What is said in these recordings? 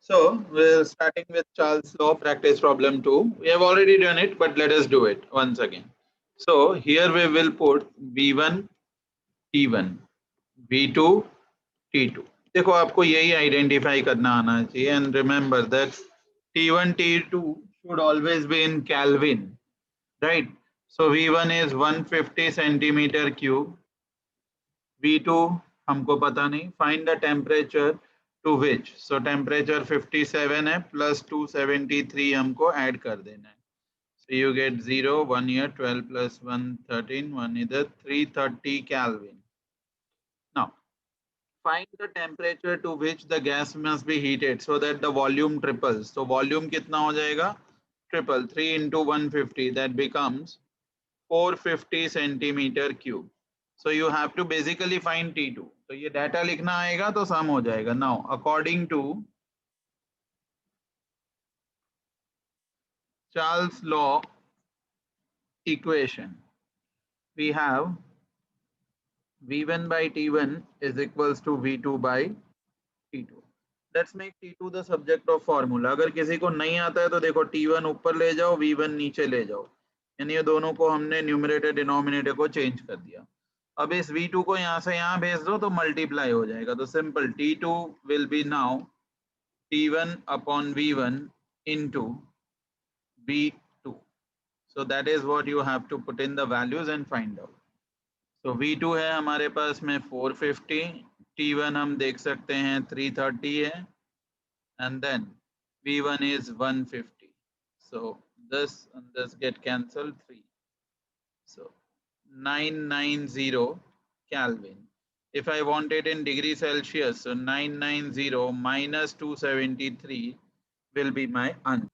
So we're starting with Charles' law, practice problem 2. We have already done it, but let us do it once again. So here we will put V1 T1, V2 T2. देखो आपको यही identify करना आना चाहिए and remember that T1 T2 should always be in Kelvin, right? So V1 is 150 centimeter cube, V2 हमको पता नहीं, find the temperature to which, so temperature 57 है plus 273 हमको ऐड कर देना है. So you get 0, 1 here, 12 plus 1, 13, 1 इधर 330 Kelvin. Now find the temperature to which the gas must be heated so that the volume triples. So volume कितना हो जाएगा? Triple, 3 into 150, that becomes 450 centimeter cube. So you have to basically find T2. तो ये data लिखना आएगा तो सम हो जाएगा. Now according to Charles' law equation, we have V1 by T1 is equals to V2 by T2. Let's make T2 the subject of formula. अगर किसी को नहीं आता है तो देखो T1 ऊपर ले जाओ, V1 नीचे ले जाओ, यानी ये दोनों को हमने न्यूमरेटर डिनोमिनेटर को चेंज कर दिया. अब इस V2 को यहाँ से यहाँ भेज दो तो मल्टीप्लाई हो जाएगा. तो simple T2 will be now T1 upon V1 into V2. So that is what you have to put in the values and find out. So V2 है हमारे पास में 450, T1 हम देख सकते हैं 330 है, and then V1 is 150. So this and this get cancelled 3. So 990 Kelvin. If I want it in degree Celsius, so 990 minus 273 will be my answer.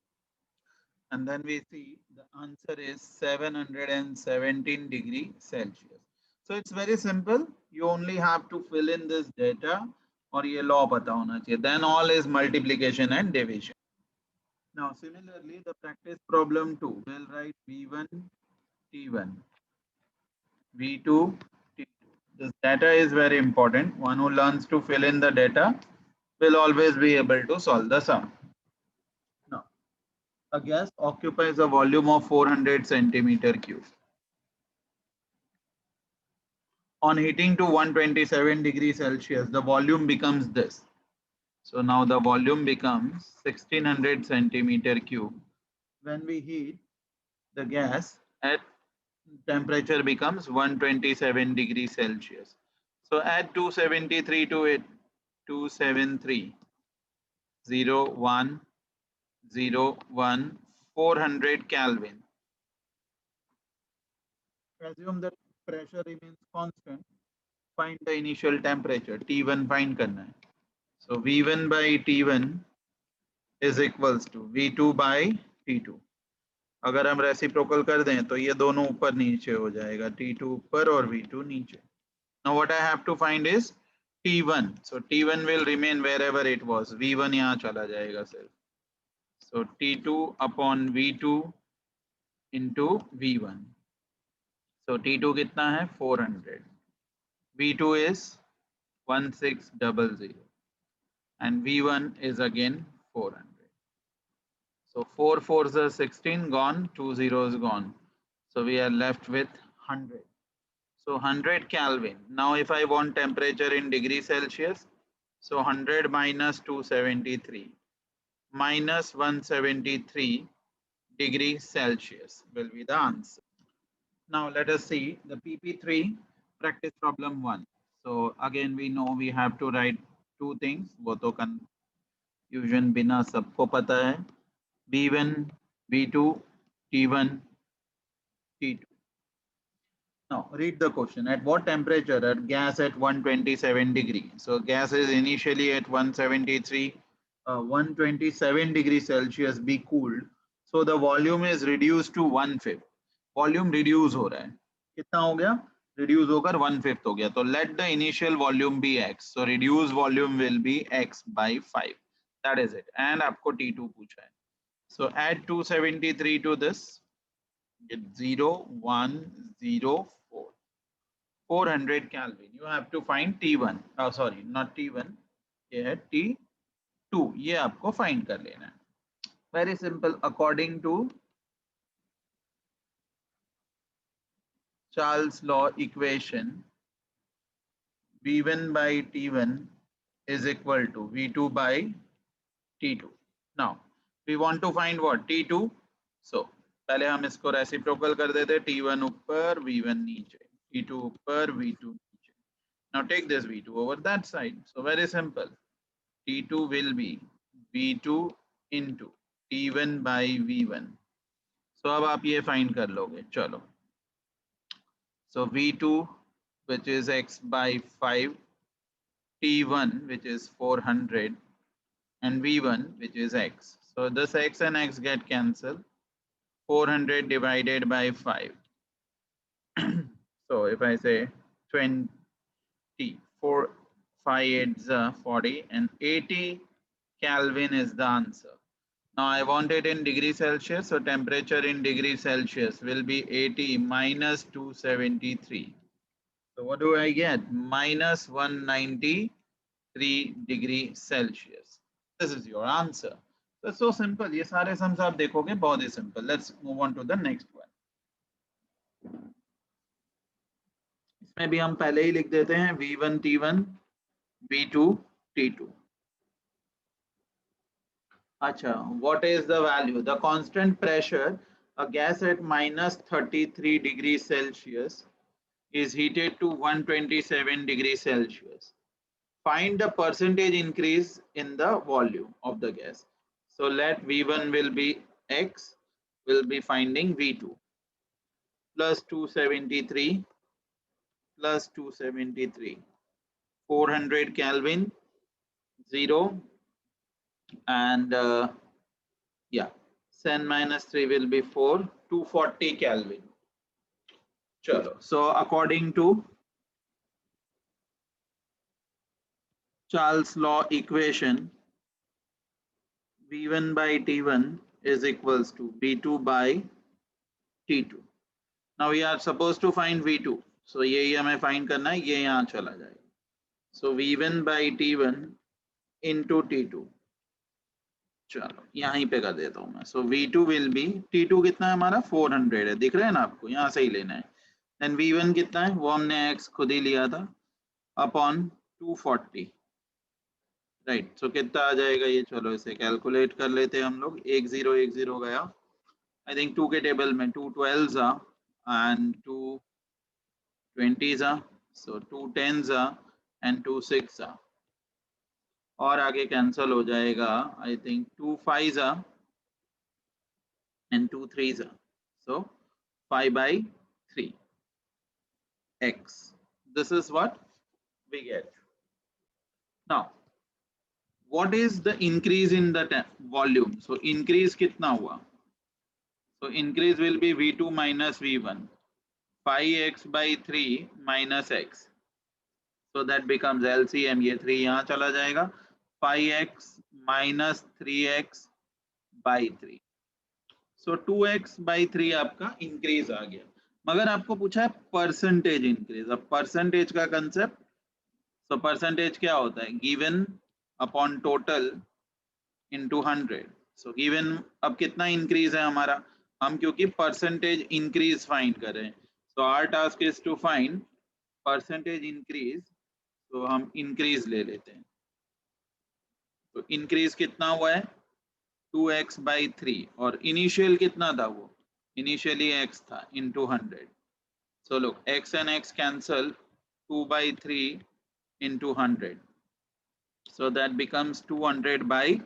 And then we see the answer is 717 degree Celsius. So it's very simple. You only have to fill in this data और ये law पता होना चाहिए. Then all is multiplication and division. Now similarly the practice problem 2 will write V1 T1, V2 T2. This data is very important. One who learns to fill in the data will always be able to solve the sum. Now a gas occupies a volume of 400 centimeter cube. On heating to 127 degrees Celsius, the volume becomes this. So now the volume becomes 1600 centimeter cube. When we heat the gas at temperature becomes 127 degrees Celsius. So add 273 to it, 273, 0, 1, 0, 1, 400 Kelvin. Assume that pressure remains constant. Find the initial temperature. T1 find करना है. So V1 by T1 is equals to V2 by T2. अगर हम reciprocal कर दें तो ये दोनों ऊपर नीचे हो जाएगा, T2 ऊपर और V2 नीचे. Now what I have to find is T1. So T1 will remain wherever it was. V1 यहाँ चला जाएगा सिर्फ. So T2 upon V2 into V1. So T2 कितना है? 400. V2 is 1600 and V1 is again 400. So 4 4s are 16 gone, 2 zeros gone. So we are left with 100. So 100 Kelvin. Now if I want temperature in degree Celsius, so 100 minus 273 minus 173 degree Celsius will be the answer. Now let us see the PP3 practice problem 1. So again we know we have to write two things. वो तो confusion बिना सबको पता है. B1, B2, T1, T2. Now read the question. At what temperature are gas at 127 degree? So gas is initially at 173, 127 degrees Celsius be cooled. So the volume is reduced to 1/5. Volume reduce हो रहा है. कितना हो गया? Reduce होकर 1/5 हो गया. तो let the initial volume be x. So reduced volume will be x by 5. That is it. And आपको T2 पूछा है. So add 273 to this. Get 0, 1, 0, 4. 400 Kelvin. You have to find T1. Oh, sorry, not T1. Here T2. 2 ये आपको find कर लेना है. Very simple. According to Charles law equation, V1 by T1 is equal to V2 by T2. Now we want to find what? T2. So पहले हम इसको reciprocal कर देते, T1 ऊपर V1 नीचे, T2 ऊपर V2 नीचे. Now take this V2 over that side. So very simple. T2 will be V2 into T1 by V1. So अब आप ये फाइंड कर लोगे. चलो. So V2 which is x by 5, T1 which is 400 and V1 which is x. So this x and x get cancelled. 400 divided by 5. So if I say 20, 4, 5 8 40 and 80 Kelvin is the answer. Now I want it in degree Celsius, so temperature in degree Celsius will be 80 minus 273. So what do I get? Minus 193 degree Celsius. This is your answer. That's so simple. ये सारे sums आप देखोगे बहुत ही simple. Let's move on to the next one. इसमें भी हम पहले ही लिख देते हैं V1 T1, V2 T2. अच्छा, what is the value? The constant pressure, a gas at minus 33 degrees Celsius is heated to 127 degrees Celsius. Find the percentage increase in the volume of the gas. So let V1 will be X, will be finding V2 plus 273 plus 273, 400 Kelvin, 0 and yeah, 10 minus 3 will be 4, 240 Kelvin. Chalo. So according to Charles law equation, V1 by T1 is equals to V2 by T2. Now we are supposed to find V2. So यही हमें find करना है, ये यहाँ चला जाएगा. So V1 by T1 into T2. चलो यहाँ पे कर देता हूँ मैं. So V2 will be, T2 कितना है हमारा 400 है, दिख रहा है ना आपको, यहाँ से ही लेना है. Then V1 कितना है, वो हमने X खुद ही लिया था, upon 240. राइट. सो कितना आ जाएगा ये, चलो इसे कैलकुलेट कर लेते हैं हम लोग. 1010 गया. आई थिंक 2 के टेबल में 2 12s and 2 20s, so 2 10s and 2 6 और आगे कैंसल हो जाएगा. I think 2 5s and 2 3s, so 5 by 3 x. This is what we get. Now what is the increase in the volume? So increase कितना हुआ? So increase will be V2 minus V1, 5x by 3 minus x. So that becomes LCM, ये 3 यहाँ चला जाएगा, 5x minus 3x by 3. So 2x by 3 आपका increase आ गया. मगर आपको पूछा है percentage increase. अब percentage का concept, so percentage क्या होता है? Given upon total into 100. So given अब कितना increase है हमारा, हम क्योंकि percentage increase find कर रहे हैं. So our task is to find percentage increase. तो हम increase ले लेते हैं. तो increase कितना हुआ है 2x by 3 और initial कितना था वो, initially x था into 100. So look, x and x cancel, 2 by 3 into 100. So that becomes 200 by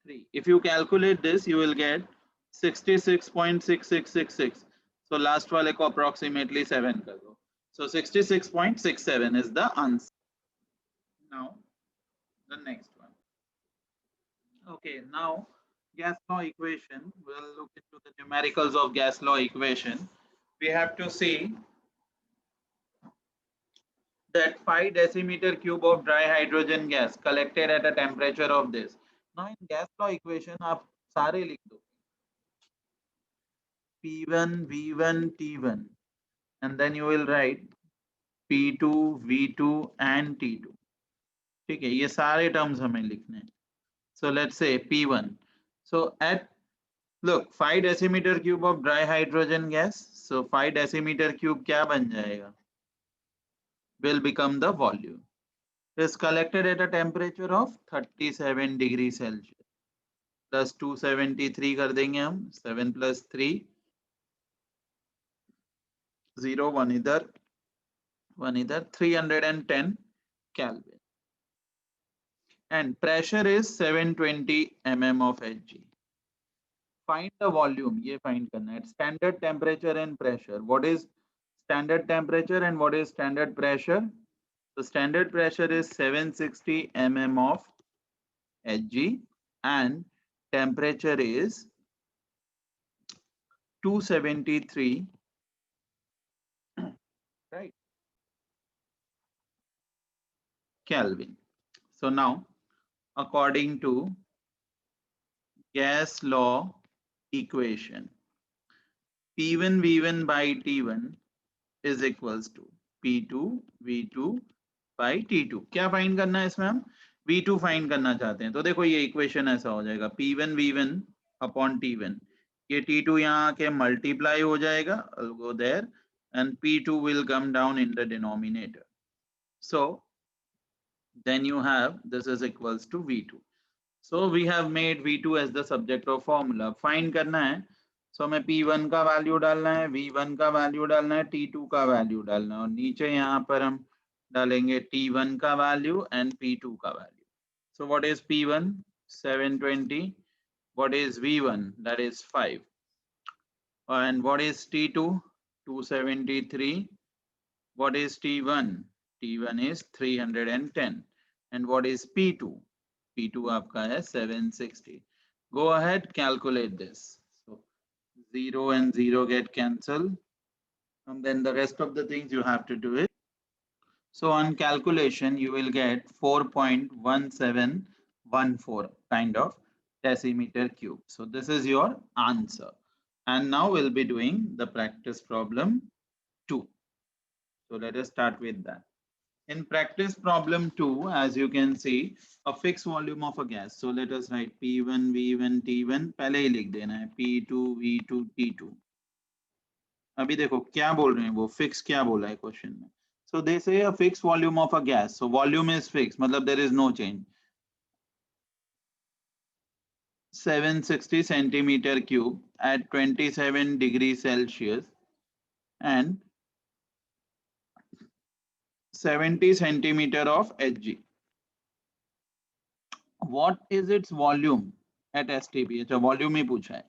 3. If you calculate this, you will get 66.6666. So last वाले को approximately 7 कर दो. So 66.67 is the answer. Now the next one. Okay, now gas law equation. We'll look into the numericals of gas law equation. We have to see that 5 decimeter cube of dry hydrogen gas collected at a temperature of this. Now in gas law equation आप सारे लिख दो, P1 V1 T1 and then you will write P2 V2 and T2. ठीक है, ये सारे terms हमें लिखने हैं. So let's say P1. So at, look, 5 decimeter cube of dry hydrogen gas. So 5 decimeter cube क्या बन जाएगा? Will become the volume. Is collected at a temperature of 37 degrees Celsius. Plus 273 कर देंगे हम, 7 plus 3, 0, 1 इधर, 310 Kelvin. And pressure is 720 mm of Hg. Find the volume, ये find करना है. Standard temperature and pressure. What is standard temperature and what is standard pressure? The standard pressure is 760 mm of Hg and temperature is 273, right, Kelvin. So now, according to gas law equation, P1 V1 by T1 is equals to P2 V2 by T2. क्या find करना है इसमें हम? V2 find करना चाहते हैं. तो देखो ये इक्वेशन ऐसा हो जाएगा, P1 V1 अपॉन T1. ये T2 यहाँ के मल्टीप्लाई हो जाएगा, I'll go there, and P2 will come down in the denominator. So then you have this is equals to V2. So we have made V2 as the subject of formula. Find करना है. So हमें P1 का value डालना है, V1 का value डालना है, T2 का वैल्यू डालना है और नीचे यहाँ पर हम डालेंगे T1 का वैल्यू and P2 का value. So what is P1? 720. What is V1? That is 5. And what is T2? 273. What is T1? T1 is 310. And what is P2? P2 आपका है 760. Go ahead, calculate this. So 0 and 0 get cancelled. And then the rest of the things you have to do it. So on calculation, you will get 4.1714 kind of decimeter cube. So this is your answer. And now we'll be doing the practice problem 2. So let us start with that. In practice problem 2, as you can see, a fixed volume of a gas. So let us write P1, V1, T1. पहले ही लिख देना है P2, V2, T2. अभी देखो क्या बोल रहे हैं वो, fix क्या बोला है क्वेश्चन में. So they say a fixed volume of a gas. So volume is fixed, मतलब there is no change. 760 centimeter cube at 27 degrees Celsius and 70 centimeter of Hg. What is its volume at STP? अच्छा volume ही पूछा है.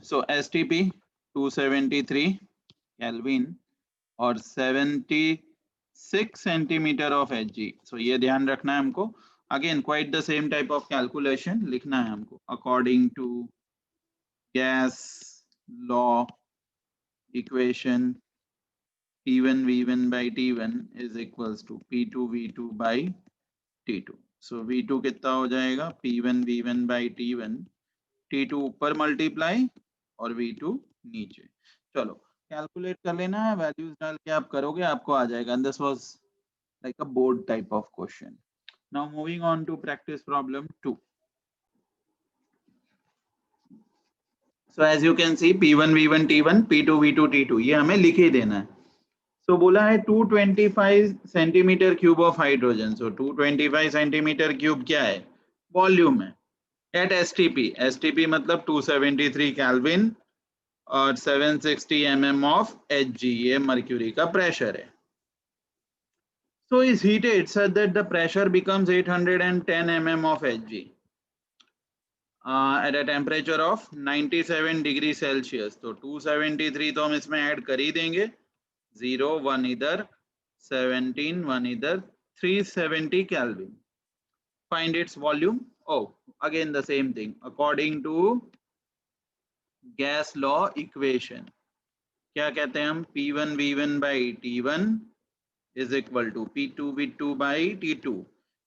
So STP 273 Kelvin और 76 centimeter of Hg. So ये ध्यान रखना है हमको. Again quite the same type of calculation लिखना है हमको. According to gas law equation, P1 V1 by T1 is equals to P2 V2 by T2. So V2 कितना हो जाएगा? P1 V1 by T1. T2 ऊपर मल्टीप्लाई और V2 नीचे. चलो कैलकुलेट कर लेना है, वैल्यूज डाल के आप करोगे आपको आ जाएगा. And this was like a board type of question. Now moving on to practice problem 2. So as you can see P1 V1 T1, P2 V2 T2 ये हमें लिख ही देना है. So बोला है 225 centimetre cube of hydrogen. So 225 centimetre cube क्या है? Volume है. Eight STP. STP मतलब 273 केल्विन और 760 mm ऑफ Hg. ये मर्क्यूरी का प्रेशर है. So is heated such that the pressure becomes 810 mm of Hg at a temperature of 97 degree Celsius. तो 273 तो हम इसमें ऐड कर ही देंगे. 0, 1 इधर, 17, 1 इधर, 370 Kelvin. Find its volume. Oh, again the same thing. According to gas law equation, क्या कहते हैं हम? P1 V1 by T1 is equal to P2 V2 by T2.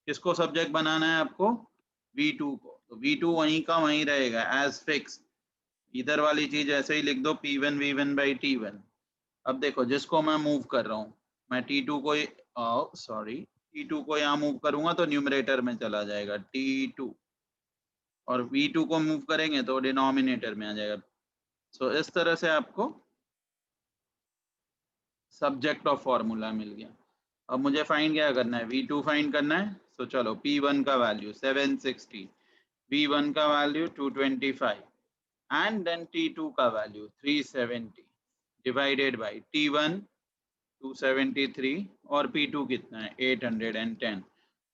किसको सब्जेक्ट बनाना है आपको? V2 को. तो V2 वहीं का वहीं रहेगा as fixed. इधर वाली चीज ऐसे ही लिख दो P1 V1 by T1. अब देखो जिसको मैं मूव कर रहा हूं, मैं T2 को T2 को यहाँ मूव करूंगा तो न्यूमरेटर में चला जाएगा T2, और V2 को मूव करेंगे तो डिनोमिनेटर में आ जाएगा। सो इस तरह से आपको सब्जेक्ट ऑफ फॉर्मूला मिल गया। अब मुझे फाइंड क्या करना है, V2 फाइंड करना है। तो चलो P1 का वैल्यू 760, V1 का वैल्यू 225 एंड देन T2 का वैल्यू 370 डिवाइडेड बाय T1 273 और P2 कितना है 810।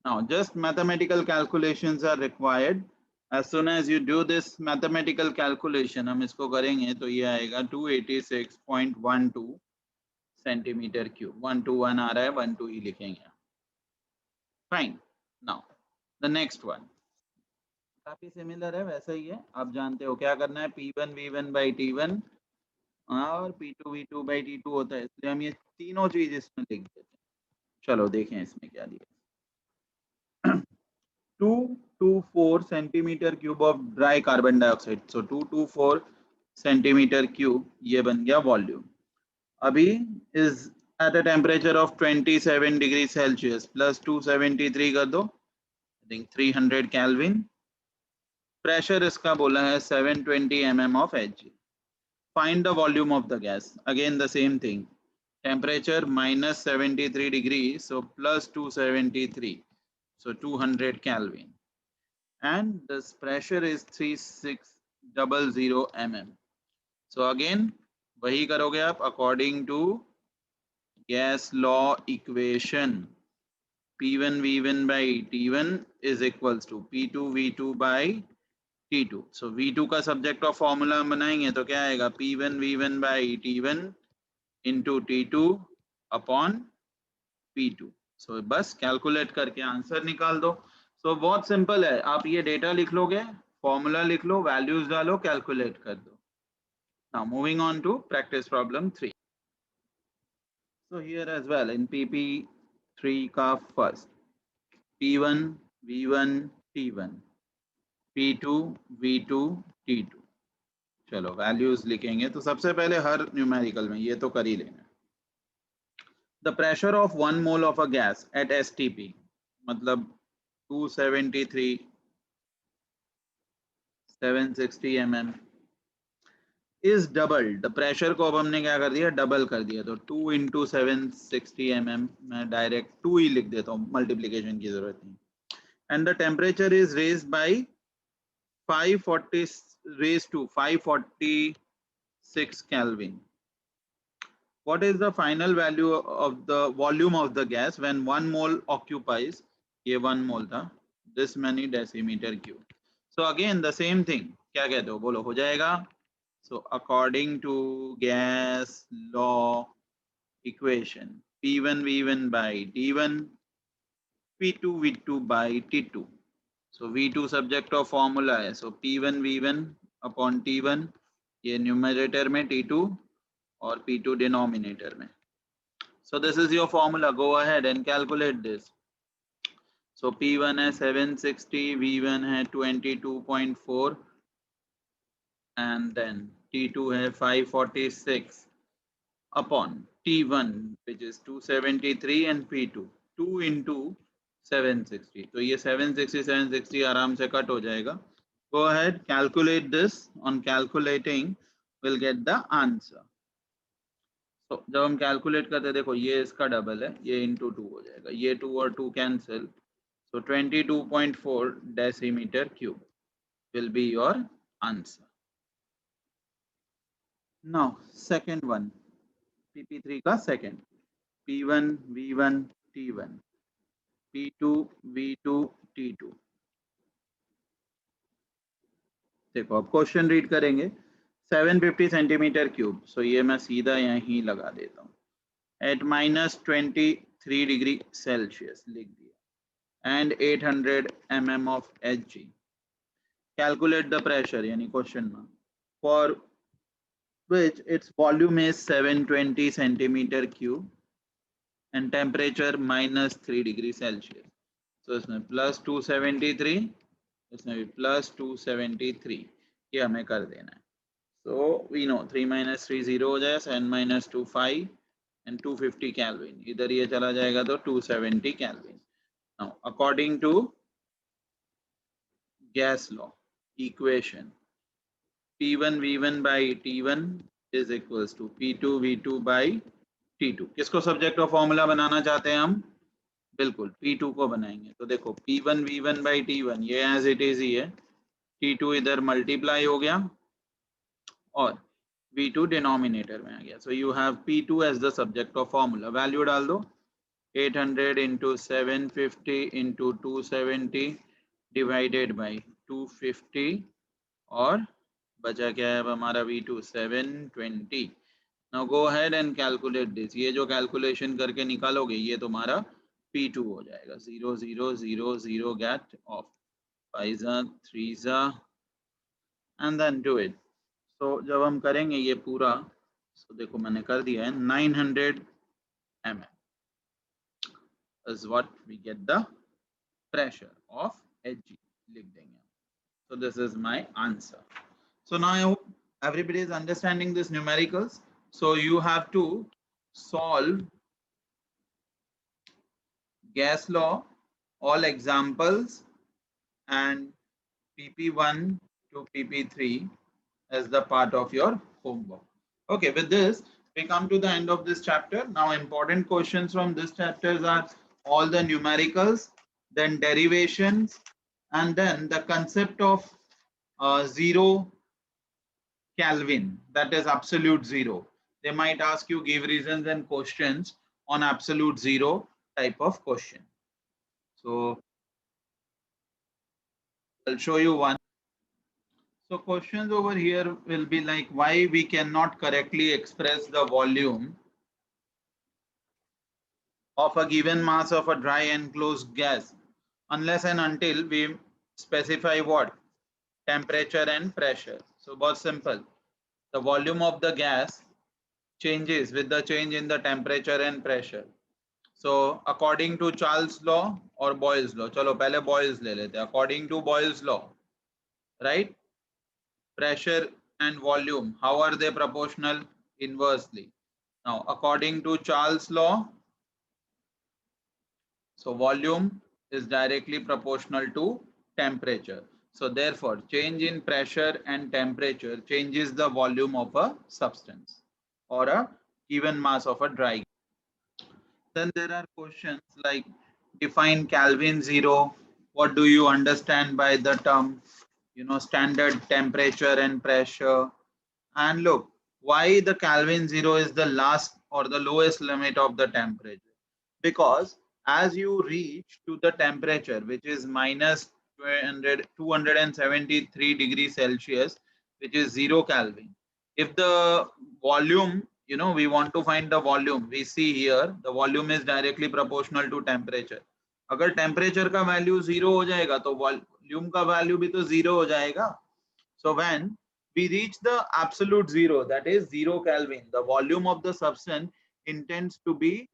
Now just mathematical calculations are required. As soon as you do this mathematical calculation, हम इसको करेंगे तो ये आएगा 286.12 सेंटीमीटर क्यूब। 121 आ रहा है, 12 ही लिखेंगे। Fine. Now the next one काफी सिमिलर है, वैसा ही है। आप जानते हो क्या करना है, P1 V1 by T1 और P2 V2 by T2 होता है, इसलिए हम ये तीनों चीज इसमें लिख देते हैं। चलो देखें इसमें क्या दिया। 224 centimetre cube of dry carbon dioxide. So 224 centimetre cube ये बन गया वॉल्यूम। अभी is at a temperature of 27 degree Celsius plus 273 कर दो, आई थिंक 300 केल्विन। प्रेशर इसका बोला है 720 mm of Hg। Find the volume of the gas. Again the same thing, temperature minus 73 degree, so plus 273, so 200 Kelvin, and this pressure is 3600 mm. So again वही करोगे आप according to gas law equation, P1 V1 by T1 is equals to P2 V2 by T2. So V2 का subject of formula हम बनाएंगे तो क्या आएगा, P1 V1 by T1 into T2 upon P2। सो बस कैलकुलेट करके आंसर निकाल दो। सो बहुत सिंपल है, आप ये डेटा लिख लोगे, फॉर्मूला लिख लो, वैल्यूज डालो, कैलकुलेट कर दो। Now moving on to practice problem 3। So here as well in PP3 का first P1 V1 T1 P2 V2 T2। चलो वैल्यूज लिखेंगे तो सबसे पहले हर न्यूमेरिकल में ये तो कर ही लेना। The pressure of 1 mole of a gas at STP, मतलब 273 760 mm is doubled। the pressure को अब हमने क्या कर दिया, डबल कर दिया, तो 2 into 760 mm, मैं डायरेक्ट 2 ही लिख देता हूँ, मल्टीप्लीकेशन की जरूरत नहीं। and the temperature is raised by 540 raised to 546 Kelvin। What is the final value of the volume of the gas when 1 mole occupies, ये 1 mole था, this many decimeter cube। So again the same thing, क्या कहते हो बोलो, हो जाएगा। So according to gas law equation, P1 V1 by T1 P2 V2 by T2। So V2 subject of formula है, so P1 V1 upon T1, ये numerator में T2 और P2 डिनोमिनेटर में। So this is your formula, go ahead and calculate this। So P1 है 760, V1 है 22.4 and then T2 है 546 upon T1 which is 273 and P2 2 into 760। तो ये 760 आराम से कट हो जाएगा। Go ahead, calculate this, on calculating we'll get the answer। तो जब हम कैलकुलेट करते हैं, देखो ये इसका डबल है, ये इंटू 2 हो जाएगा, ये 2 और 2 cancel, so 22.4 decimetre cube will be your answer. Now second one, PP3 का second, P1 V1 T1 P2 V2 T2। देखो अब क्वेश्चन रीड करेंगे, 750 सेंटीमीटर क्यूब, सो ये मैं सीधा यहीं लगा देता हूँ, एट -23 डिग्री सेल्सियस लिख दिया and 800 mm of Hg। Calculate the pressure, यानी क्वेश्चन में, for which its volume is 720 centimeter cube and temperature -3 degree Celsius। So इसमें +273, इसमें भी +273, ये हमें कर देना है। So we know 3 - 3 0 हो जाए, 7 - 2 5 and 250 Kelvin, इधर ये चला जाएगा तो 270 Kelvin। Now, according to gas law equation, P1 V1 by T1 is equals to P2 V2 by T2. किसको सब्जेक्ट ऑफ फॉर्मूला बनाना चाहते हैं हम? बिल्कुल P2 को बनाएंगे। तो देखो P1 V1 by T1 ये एज इट इज ही है, T2 इधर मल्टीप्लाई हो गया और V2 डिनोमिनेटर में आ गया। So you have P2 as the subject of formula. Value डाल दो, 800 इंटू 750 इंटू 270 डिवाइडेड बाई 250 और बचा क्या है अब हमारा V2 720। Now go ahead and calculate this. ये जो कैलकुलेशन करके निकालोगे ये तुम्हारा P2 हो जाएगा। 0 0 0 0 get of 5 3 and then do it. तो जब हम करेंगे ये पूरा, तो देखो मैंने कर दिया है 900 mm is what we get the pressure of Hg लिख देंगे। So this is my answer. So now I hope everybody is understanding this numericals. So you have to solve gas law, all examples and PP1 to PP3 as the part of your homework. Okay, with this we come to the end of this chapter. Now important questions from this chapter are all the numericals, then derivations, and then the concept of zero Kelvin, that is absolute zero. They might ask you give reasons and questions on absolute zero type of question. So I'll show you one. So questions over here will be like why we cannot correctly express the volume of a given mass of a dry enclosed gas unless and until we specify what? Temperature and pressure. So बहुत simple. The volume of the gas changes with the change in the temperature and pressure. So according to Charles law or Boyle's law, चलो पहले Boyle's ले लेते हैं. According to Boyle's law, right? Pressure and volume, how are they proportional? Inversely. Now according to Charles law, so volume is directly proportional to temperature. So therefore, change in pressure and temperature changes the volume of a substance or a given mass of a dry. Then there are questions like define Kelvin zero. What do you understand by the term? Standard temperature and pressure. And look, why the Kelvin zero is the last or the lowest limit of the temperature? Because as you reach to the temperature, which is minus 273 degrees Celsius, which is 0 Kelvin, if the volume, we want to find the volume, we see here the volume is directly proportional to temperature. अगर temperature का value 0 हो जाएगा तो volume का value भी तो 0 हो जाएगा. So when we reach the absolute zero, that is 0 Kelvin, the volume of the substance intends to be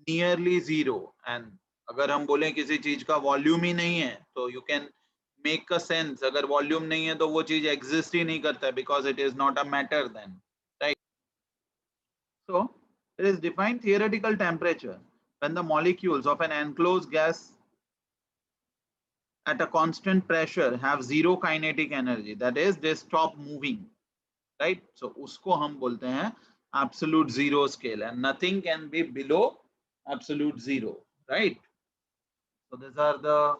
nearly zero. And अगर हम बोले किसी चीज का वॉल्यूम ही नहीं है तो you can make a sense. अगर वॉल्यूम नहीं है तो वो चीज एग्जिस्ट ही नहीं करता है because it is not a matter then, right? So it is defined theoretical temperature when the molecules of an enclosed gas at a constant pressure have zero kinetic energy, that is they stop moving, right? So usko hum bolte hain absolute zero scale, and nothing can be below absolute zero, right? So these are the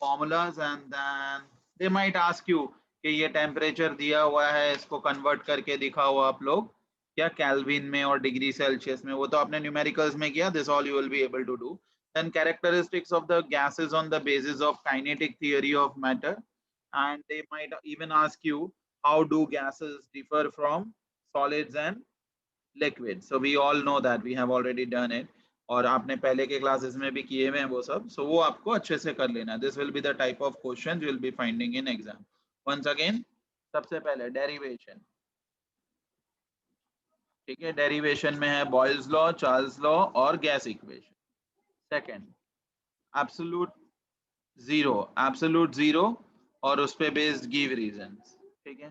formulas, and then they might ask you कि ये temperature दिया हुआ है, इसको convert करके दिखाओ आप लोग क्या केल्विन में और डिग्री सेल्सियस में. वो तो आपने न्यूमेरिकल्स में किया. This all you will be able to do. Then characteristics of the gases on the basis of kinetic theory of matter, and they might even ask you how do gases differ from solids and liquids. So we all know that, we have already done it, और आपने पहले के classes में भी किए हुए हैं वो सब. So वो आपको अच्छे से कर लेना. This will be the type of questions you will be finding in exam. Once again, सबसे पहले derivation. ठीक है, डेरिवेशन में है बॉयल्स लॉ, चार्ल्स लॉ और gas equation. Second, absolute zero और उस पे बेस्ड गिव रीजंस. ठीक है.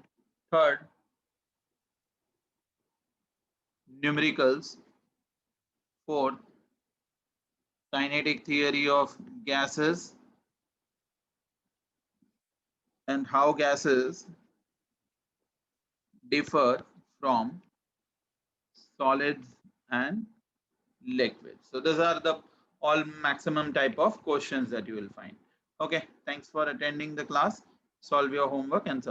Third, numericals. Fourth, kinetic theory of gases and how gases differ from solids and liquids. So those are the all maximum type of questions that you will find. Okay, thanks for attending the class. Solve your homework and